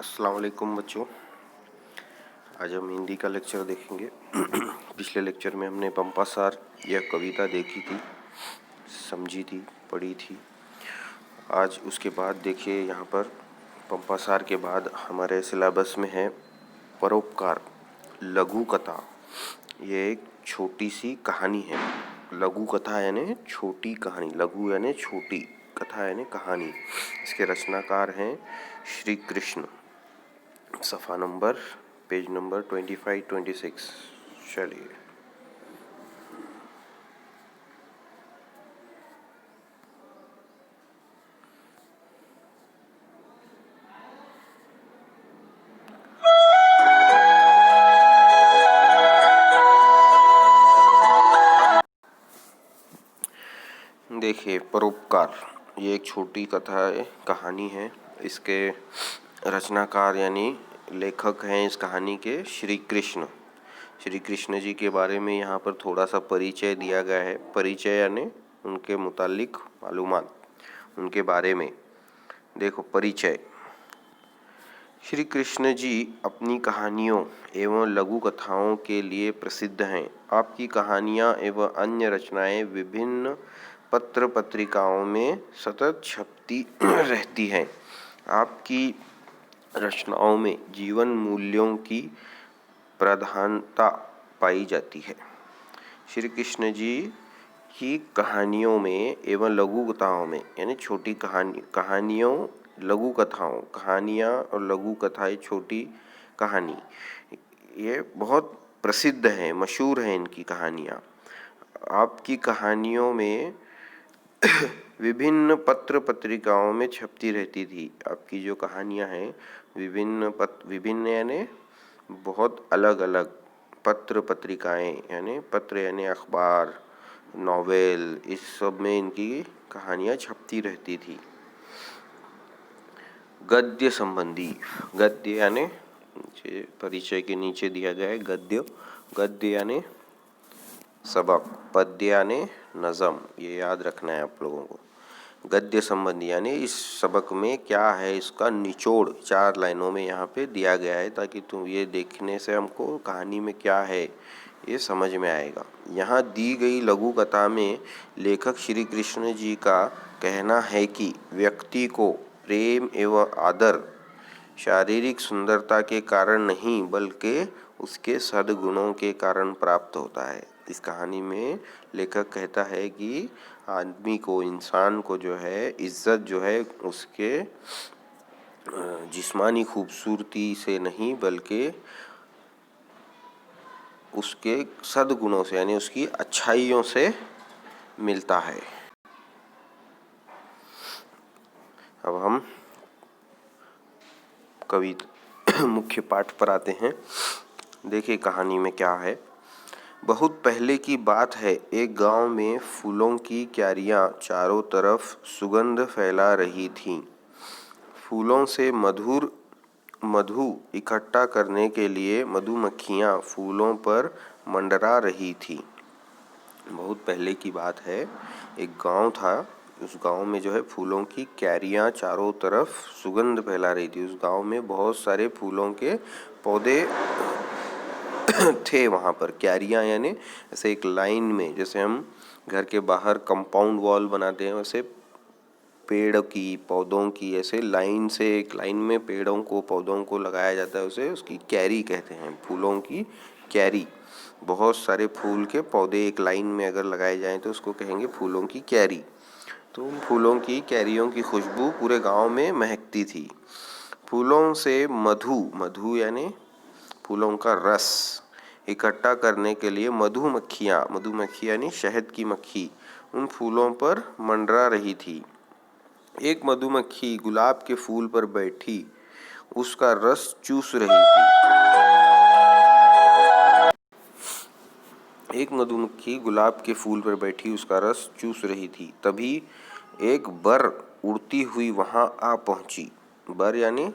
अस्सलाम वालेकुम बच्चों। आज हम हिंदी का लेक्चर देखेंगे। पिछले लेक्चर में हमने पंपासार यह कविता देखी थी, समझी थी, पढ़ी थी। आज उसके बाद देखिए यहाँ पर पंपासार के बाद हमारे सिलेबस में है परोपकार, लघु कथा। ये एक छोटी सी कहानी है। लघु कथा यानी छोटी कहानी, लघु यानी छोटी, कथा यानी कहानी। इसके रचनाकार हैं श्री कृष्ण। सफ़ा नंबर, पेज नंबर 25-26। चलिए, देखिए परोपकार, ये एक छोटी कथा है, कहानी है। इसके रचनाकार यानी लेखक हैं इस कहानी के श्री कृष्ण। श्री कृष्ण जी के बारे में यहाँ पर थोड़ा सा परिचय दिया गया है। परिचय यानी उनके मुतालिक मालूमात, उनके बारे में। देखो परिचय। श्री कृष्ण जी अपनी कहानियों एवं लघु कथाओं के लिए प्रसिद्ध हैं। आपकी कहानियाँ एवं अन्य रचनाएं विभिन्न पत्र पत्रिकाओं में सतत छपती रहती हैं। आपकी रचनाओं में जीवन मूल्यों की प्रधानता पाई जाती है। श्री कृष्ण जी की कहानियों में एवं लघु कथाओं में, यानी छोटी कहानियों, लघु कथाओं, कहानियाँ और लघु कथाएं, छोटी कहानी, ये बहुत प्रसिद्ध हैं, मशहूर हैं इनकी कहानियाँ। आपकी कहानियों में विभिन्न पत्र पत्रिकाओं में छपती रहती थी। आपकी जो कहानियाँ हैं विभिन्न यानी बहुत अलग अलग, पत्र पत्रिकाएं यानी पत्र यानी अखबार, नॉवेल, इस सब में इनकी कहानियाँ छपती रहती थी। गद्य संबंधी, गद्य यानी परिचय के नीचे दिया गया है गद्य। गद्य यानी सबक, पद्य यानी नज़म, ये याद रखना है आप लोगों को। गद्य संबंधी यानी इस सबक में क्या है, इसका निचोड़ 4 लाइनों में यहाँ पे दिया गया है, ताकि तुम ये देखने से हमको कहानी में क्या है ये समझ में आएगा। यहाँ दी गई लघु कथा में लेखक श्री कृष्ण जी का कहना है कि व्यक्ति को प्रेम एवं आदर शारीरिक सुंदरता के कारण नहीं बल्कि उसके सद्गुणों के कारण प्राप्त होता है। इस कहानी में लेखक कहता है कि आदमी को, इंसान को जो है इज्जत जो है उसके जिस्मानी खूबसूरती से नहीं बल्कि उसके सद्गुणों से यानी उसकी अच्छाइयों से मिलता है। अब हम मुख्य पाठ पर आते हैं। देखिए कहानी में क्या है। बहुत पहले की बात है, एक गांव में फूलों की क्यारियां चारों तरफ सुगंध फैला रही थीं। फूलों से मधु इकट्ठा करने के लिए मधुमक्खियां फूलों पर मंडरा रही थीं। बहुत पहले की बात है, एक गांव था। उस गांव में जो है फूलों की क्यारियां चारों तरफ सुगंध फैला रही थी। उस गांव में बहुत सारे फूलों के पौधे थे। वहाँ पर क्यारियां यानी ऐसे एक लाइन में, जैसे हम घर के बाहर कंपाउंड वॉल बनाते हैं, वैसे पेड़ की, पौधों की, ऐसे लाइन से एक लाइन में पेड़ों को, पौधों को लगाया जाता है। उसे उसकी क्यारी कहते हैं, फूलों की क्यारी। बहुत सारे फूल के पौधे एक लाइन में अगर लगाए जाएं तो उसको कहेंगे फूलों की क्यारी। तो फूलों की क्यारियों की खुशबू पूरे गांव में महकती थी। फूलों से मधु यानी फूलों का रस इकट्ठा करने के लिए मधुमक्खी यानी शहद की मक्खी उन फूलों पर मंडरा रही थी। एक मधुमक्खी गुलाब के फूल पर बैठी उसका रस चूस रही थी। एक मधुमक्खी गुलाब के फूल पर बैठी उसका रस चूस रही थी। तभी एक बर उड़ती हुई वहां आ पहुंची। बर यानी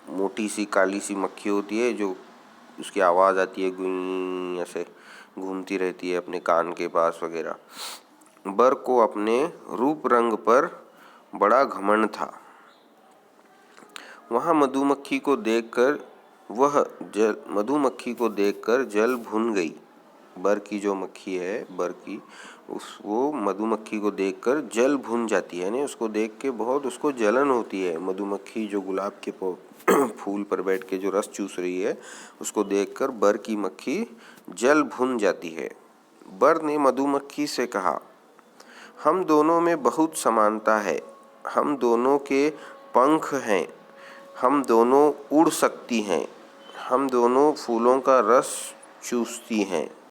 मोटी सी काली सी मक्खी होती है, जो उसकी आवाज़ आती है, गुई ऐसे घूमती रहती है अपने कान के पास वगैरह। बर को अपने रूप रंग पर बड़ा घमंड था। वहाँ मधुमक्खी को देखकर जल भुन गई। बर की जो मक्खी है, बर की, वो मधुमक्खी को देखकर जल भुन जाती है, यानी उसको देख के बहुत उसको जलन होती है। मधुमक्खी जो गुलाब के फूल पर बैठ के जो रस चूस रही है, उसको देखकर बर की मक्खी जल भुन जाती है। बर ने मधुमक्खी से कहा, हम दोनों में बहुत समानता है, हम दोनों के पंख हैं, हम दोनों उड़ सकती हैं, हम दोनों फूलों का रस चूसती हैं।